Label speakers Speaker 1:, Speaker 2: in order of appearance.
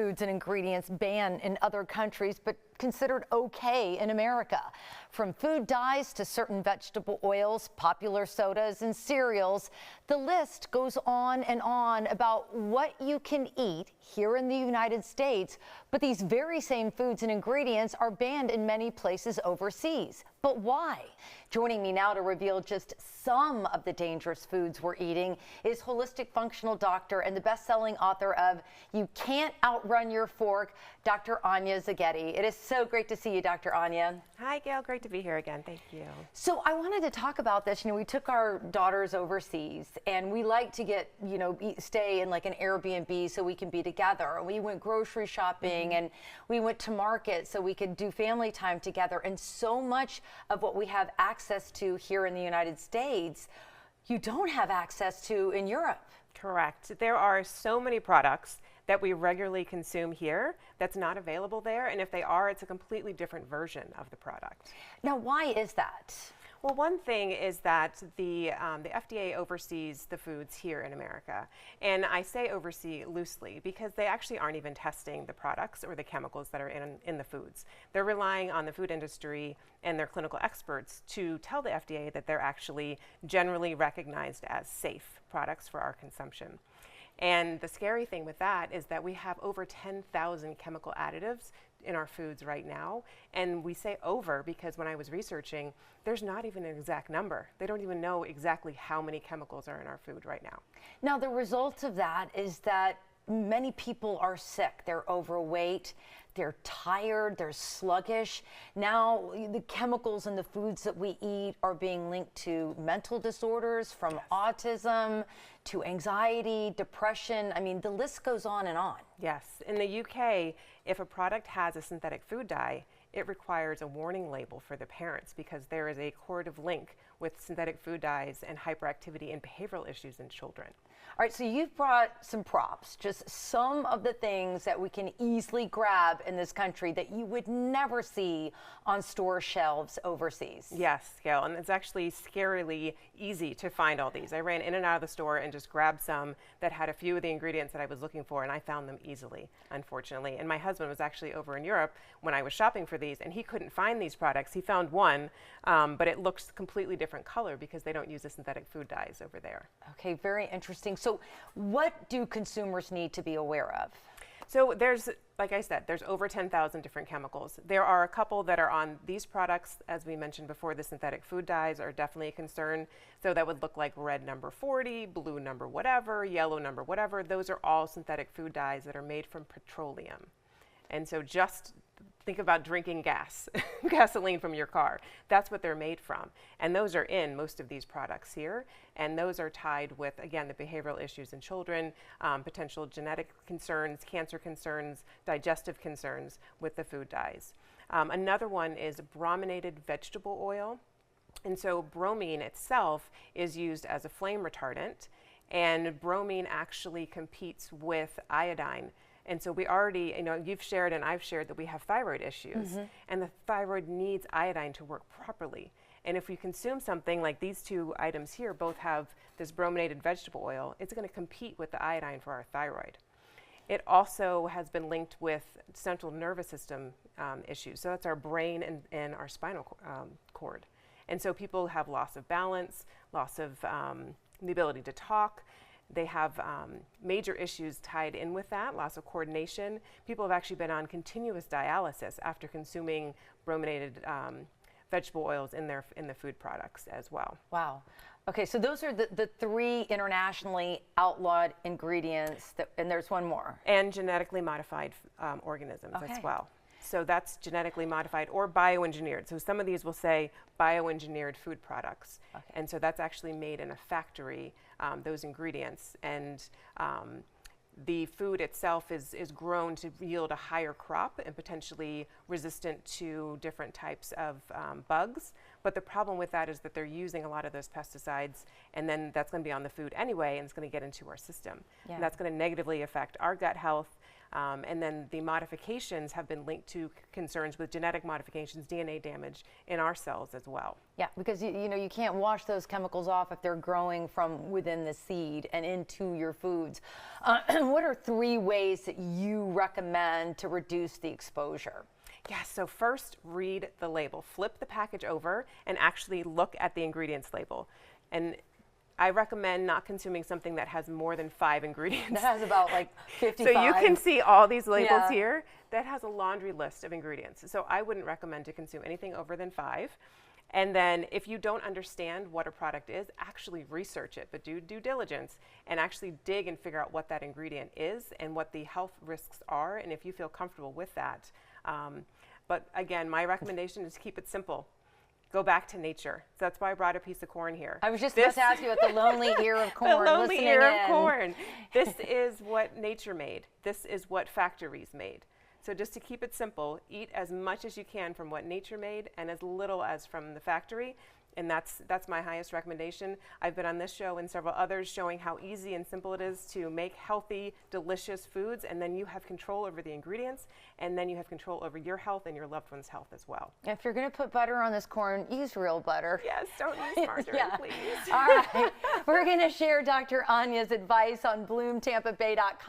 Speaker 1: Foods and ingredients banned in other countries but considered okay in America. From food dyes to certain vegetable oils, popular sodas and cereals, the list goes on and on about what you can eat here in the United States, but these very same foods and ingredients are banned in many places overseas. But why? Joining me now to reveal just some of the dangerous foods we're eating is holistic functional doctor and the best-selling author of You Can't Outrun Your Fork, Dr. Anya Szigeti. It is so great to see you, Dr. Anya.
Speaker 2: Hi, Gail. Great to be here again. Thank you.
Speaker 1: So I wanted to talk about this. We took our daughters overseas, and we like to get, stay in like an Airbnb so we can be together. We went grocery shopping, and we went to market so we could do family time together. And so much of what we have access to here in the United States, you don't have access to in Europe.
Speaker 2: Correct. There are so many products that we regularly consume here that's not available there, and if they are, it's a completely different version of the product.
Speaker 1: Now, why is that?
Speaker 2: Well, one thing is that the FDA oversees the foods here in America. And I say oversee loosely because they actually aren't even testing the products or the chemicals that are in the foods. They're relying on the food industry and their clinical experts to tell the FDA that they're actually generally recognized as safe products for our consumption. And the scary thing with that is that we have over 10,000 chemical additives in our foods right now. And we say over because when I was researching, there's not even an exact number. They don't even know exactly how many chemicals are in our food right now.
Speaker 1: Now, the result of that is that many people are sick. They're overweight, they're tired, they're sluggish. Now, the chemicals in the foods that we eat are being linked to mental disorders, from autism to anxiety, depression. I mean, the list goes on and on.
Speaker 2: Yes. In the UK, if a product has a synthetic food dye, it requires a warning label for the parents because there is a correlative link with synthetic food dyes and hyperactivity and behavioral issues in children.
Speaker 1: All right, so you've brought some props, just some of the things that we can easily grab in this country that you would never see on store shelves overseas.
Speaker 2: Yes, Gail, and it's actually scarily easy to find all these. I ran in and out of the store and just grabbed some that had a few of the ingredients that I was looking for, and I found them easily, unfortunately. And my husband was actually over in Europe when I was shopping for these, and he couldn't find these products. He found one, but it looks completely different color because they don't use the synthetic food dyes over there.
Speaker 1: Okay, very interesting. So what do consumers need to be aware of?
Speaker 2: So there's, like I said, there's over 10,000 different chemicals. There are a couple that are on these products. As we mentioned before, the synthetic food dyes are definitely a concern. So that would look like red number 40, blue number whatever, yellow number whatever. Those are all synthetic food dyes that are made from petroleum. And so just think about drinking gasoline from your car. That's what they're made from. And those are in most of these products here. And those are tied with, again, the behavioral issues in children, potential genetic concerns, cancer concerns, digestive concerns with the food dyes. Another one is brominated vegetable oil. And so bromine itself is used as a flame retardant. And bromine actually competes with iodine. And so we already, you've shared and I've shared that we have thyroid issues, and the thyroid needs iodine to work properly. And if we consume something like these two items here, both have this brominated vegetable oil, it's going to compete with the iodine for our thyroid. It also has been linked with central nervous system issues. So that's our brain and our spinal cord. And so people have loss of balance, loss of the ability to talk. They have major issues tied in with that, loss of coordination. People have actually been on continuous dialysis after consuming brominated vegetable oils in the food products as well.
Speaker 1: Wow. Okay, so those are the three internationally outlawed ingredients, and there's one more.
Speaker 2: And genetically modified organisms as well. So that's genetically modified or bioengineered. So some of these will say bioengineered food products. Okay. And so that's actually made in a factory, those ingredients. And the food itself is grown to yield a higher crop and potentially resistant to different types of bugs. But the problem with that is that they're using a lot of those pesticides, and then that's going to be on the food anyway, and it's going to get into our system. Yeah. And that's going to negatively affect our gut health, And then the modifications have been linked to concerns with genetic modifications, DNA damage in our cells as well.
Speaker 1: Yeah, because you can't wash those chemicals off if they're growing from within the seed and into your foods. What are 3 ways that you recommend to reduce the exposure?
Speaker 2: Yeah, so first read the label. Flip the package over and actually look at the ingredients label. And I recommend not consuming something that has more than 5 ingredients.
Speaker 1: That has about like 55.
Speaker 2: So you can see all these labels
Speaker 1: Yeah.
Speaker 2: here. That has a laundry list of ingredients. So I wouldn't recommend to consume anything over than 5. And then if you don't understand what a product is, actually research it, but do due diligence and actually dig and figure out what that ingredient is and what the health risks are, and if you feel comfortable with that. But again, my recommendation is to keep it simple. Go back to nature. So that's why I brought a piece of corn here.
Speaker 1: I was just about to ask you about the lonely ear of corn.
Speaker 2: The lonely ear
Speaker 1: listening
Speaker 2: of
Speaker 1: in.
Speaker 2: corn. This is what nature made. This is what factories made. So just to keep it simple, eat as much as you can from what nature made and as little as from the factory. And that's my highest recommendation. I've been on this show and several others showing how easy and simple it is to make healthy, delicious foods, and then you have control over the ingredients, and then you have control over your health and your loved one's health as well.
Speaker 1: If you're going to put butter on this corn, use real butter.
Speaker 2: Yes, don't use margarine,
Speaker 1: Yeah.
Speaker 2: please.
Speaker 1: All right. We're going to share Dr. Anya's advice on BloomTampaBay.com.